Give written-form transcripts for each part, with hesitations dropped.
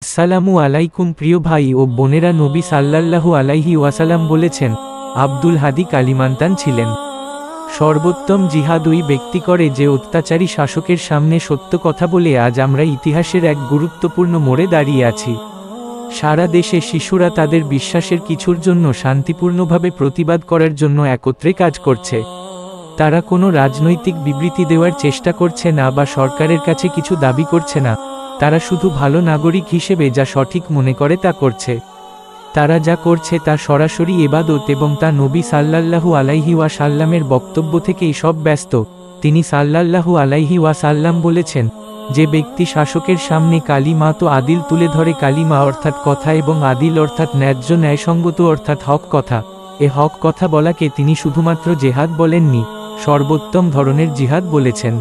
আসসালামু আলাইকুম প্রিয় ভাই ও বোনেরা, নবী সাল্লাল্লাহু আলাইহি ওয়াসাল্লাম বলেছেন, আব্দুল হাদি কালিমান্তান ছিলেন সর্বোত্তম জিহাদ ওই ব্যক্তি করে যে অত্যাচারী শাসকের সামনে সত্য কথা বলে। আজ আমরা ইতিহাসের এক গুরুত্বপূর্ণ মোড়ে দাঁড়িয়ে আছি। সারা দেশে শিশুরা তাদের বিশ্বাসের কিছুর জন্য শান্তিপূর্ণভাবে প্রতিবাদ করার জন্য একত্রে কাজ করছে। তারা কোনো রাজনৈতিক বিবৃতি দেওয়ার চেষ্টা করছে না বা সরকারের কাছে কিছু দাবি করছে না। তারা শুধু ভালো নাগরিক হিসেবে যা সঠিক মনে করে তা করছে। তারা যা করছে তা সরাসরি ইবাদত এবং তা নবী সাল্লাল্লাহু আলাইহি ওয়াসাল্লামের বক্তব্য থেকেই সব ব্যস্ত। তিনি সাল্লাল্লাহু আলাইহি ওয়াসাল্লাম বলেছেন, যে ব্যক্তি শাসকের সামনে কালিমা তো আদিল তুলে ধরে, কালিমা অর্থাৎ কথা এবং আদিল অর্থাৎ ন্যায্য ন্যায়সঙ্গত অর্থাৎ হক কথা, এ হক কথা বলাকে তিনি শুধুমাত্র জেহাদ বলেননি, সর্বোত্তম ধরনের জিহাদ বলেছেন।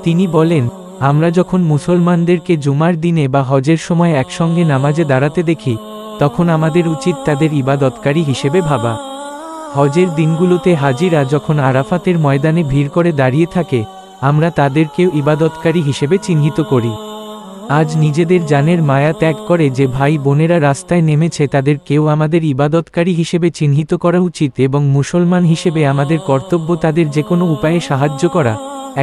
তিনি বলেন, আমরা যখন মুসলমানদেরকে জুমার দিনে বা হজের সময় একসঙ্গে নামাজে দাঁড়াতে দেখি, তখন আমাদের উচিত তাদের ইবাদতকারী হিসেবে ভাবা। হজের দিনগুলোতে হাজিরা যখন আরাফাতের ময়দানে ভিড় করে দাঁড়িয়ে থাকে, আমরা তাদেরকেও ইবাদতকারী হিসেবে চিহ্নিত করি। আজ নিজেদের জানের মায়া ত্যাগ করে যে ভাই বোনেরা রাস্তায় নেমেছে, তাদের কেউ আমাদের ইবাদতকারী হিসেবে চিহ্নিত করা উচিত এবং মুসলমান হিসেবে আমাদের কর্তব্য তাদের যে কোনো উপায়ে সাহায্য করা।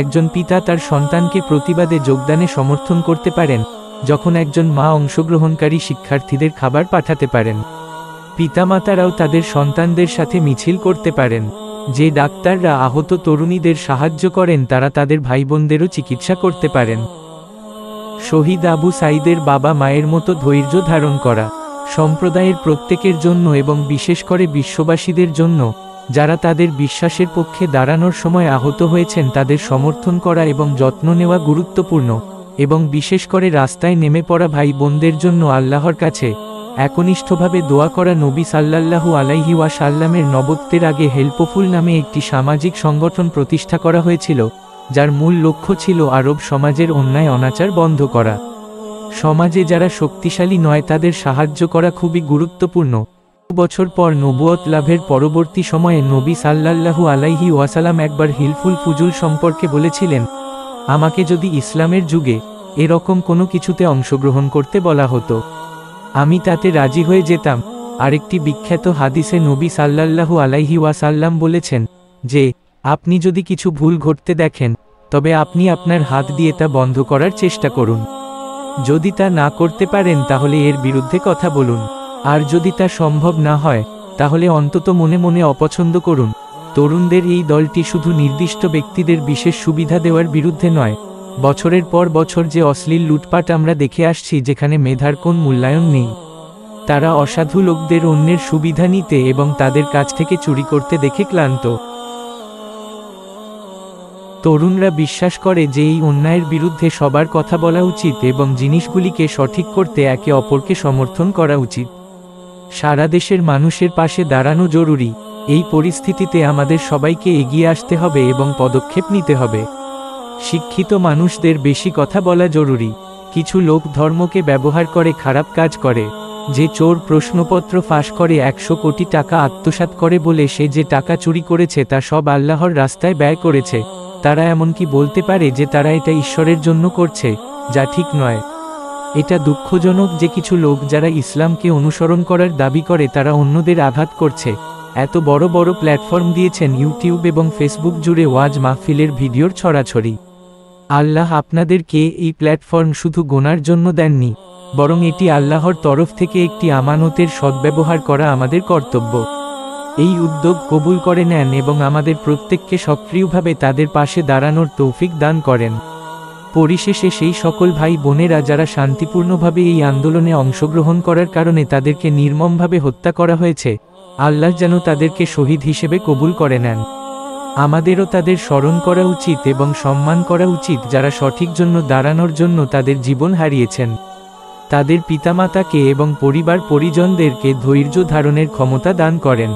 একজন পিতা তার সন্তানকে প্রতিবাদে যোগদানে সমর্থন করতে পারেন, যখন একজন মা অংশগ্রহণকারী শিক্ষার্থীদের খাবার পাঠাতে পারেন। পিতামাতারাও তাদের সন্তানদের সাথে মিছিল করতে পারেন। যে ডাক্তাররা আহত তরুণীদের সাহায্য করেন, তারা তাদের ভাইবোনদেরও চিকিৎসা করতে পারেন। শহীদ আবু সাঈদের বাবা মায়ের মতো ধৈর্য ধারণ করা, সম্প্রদায়ের প্রত্যেকের জন্য এবং বিশেষ করে বিশ্ববাসীদের জন্য যারা তাদের বিশ্বাসের পক্ষে দাঁড়ানোর সময় আহত হয়েছেন, তাদের সমর্থন করা এবং যত্ন নেওয়া গুরুত্বপূর্ণ। এবং বিশেষ করে রাস্তায় নেমে পড়া ভাই বোনদের জন্য আল্লাহর কাছে একনিষ্ঠভাবে দোয়া করা। নবী সাল্লাল্লাহু আলাইহি ওয়াসাল্লামের নবুয়তের আগে হেল্পফুল নামে একটি সামাজিক সংগঠন প্রতিষ্ঠা করা হয়েছিল, যার মূল লক্ষ্য ছিল আরব সমাজের অন্যায় অনাচার বন্ধ করা। সমাজে যারা শক্তিশালী নয় তাদের সাহায্য করা খুবই গুরুত্বপূর্ণ। বছর পর নবুয়ত লাভের পরবর্তী সময়ে নবী সাল্লাল্লাহু আলাইহি ওয়াসাল্লাম একবার হিলফুল ফুজুল সম্পর্কে বলেছিলেন, আমাকে যদি ইসলামের যুগে এরকম কোনো কিছুতে অংশগ্রহণ করতে বলা হতো, আমি তাতে রাজি হয়ে যেতাম। আরেকটি বিখ্যাত হাদিসে নবী সাল্লাল্লাহু আলাইহি ওয়াসাল্লাম বলেছেন যে, আপনি যদি কিছু ভুল ঘটতে দেখেন, তবে আপনি আপনার হাত দিয়ে তা বন্ধ করার চেষ্টা করুন। যদি তা না করতে পারেন, তাহলে এর বিরুদ্ধে কথা বলুন। আর যদি তা সম্ভব না হয়, তাহলে অন্তত মনে মনে অপছন্দ করুন। তরুণদের এই দলটি শুধু নির্দিষ্ট ব্যক্তিদের বিশেষ সুবিধা দেওয়ার বিরুদ্ধে নয়। বছরের পর বছর যে অশ্লীল লুটপাট আমরা দেখে আসছি, যেখানে মেধার কোন মূল্যায়ন নেই, তারা অসাধু লোকদের অন্যের সুবিধা নিতে এবং তাদের কাছ থেকে চুরি করতে দেখে ক্লান্ত। তরুণরা বিশ্বাস করে যে এই অন্যায়ের বিরুদ্ধে সবার কথা বলা উচিত এবং জিনিসগুলিকে সঠিক করতে একে অপরকে সমর্থন করা উচিত। সারা দেশের মানুষের পাশে দাঁড়ানো জরুরি। এই পরিস্থিতিতে আমাদের সবাইকে এগিয়ে আসতে হবে এবং পদক্ষেপ নিতে হবে। শিক্ষিত মানুষদের বেশি কথা বলা জরুরি। কিছু লোক ধর্মকে ব্যবহার করে খারাপ কাজ করে। যে চোর প্রশ্নপত্র ফাঁস করে 100 কোটি টাকা আত্মসাৎ করে বলে সে যে টাকা চুরি করেছে তা সব আল্লাহর রাস্তায় ব্যয় করেছে, তারা এমনকি বলতে পারে যে তারা এটা ঈশ্বরের জন্য করছে, যা ঠিক নয়। এটা দুঃখজনক যে কিছু লোক যারা ইসলামকে অনুসরণ করার দাবি করে, তারা অন্যদের আঘাত করছে। এত বড় বড় প্ল্যাটফর্ম দিয়েছেন ইউটিউব এবং ফেসবুক জুড়ে ওয়াজ মাহফিলের ভিডিওর ছড়াছড়ি। আল্লাহ আপনাদেরকে এই প্ল্যাটফর্ম শুধু গোনার জন্য দেননি, বরং এটি আল্লাহর তরফ থেকে একটি আমানতের সদ্ব্যবহার করা আমাদের কর্তব্য। এই উদ্যোগ কবুল করে নেন এবং আমাদের প্রত্যেককে সক্রিয়ভাবে তাদের পাশে দাঁড়ানোর তৌফিক দান করেন। পরিশেষে সেই সকল ভাই বোনেরা যারা শান্তিপূর্ণভাবে এই আন্দোলনে অংশগ্রহণ করার কারণে তাদেরকে নির্মমভাবে হত্যা করা হয়েছে, আল্লাহ যেন তাদেরকে শহীদ হিসেবে কবুল করে নেন। আমাদেরও তাদের স্মরণ করা উচিত এবং সম্মান করা উচিত, যারা সঠিক জন্য দাঁড়ানোর জন্য তাদের জীবন হারিয়েছেন। তাদের পিতামাতাকে এবং পরিবার পরিজনদেরকে ধৈর্য ধারণের ক্ষমতা দান করেন।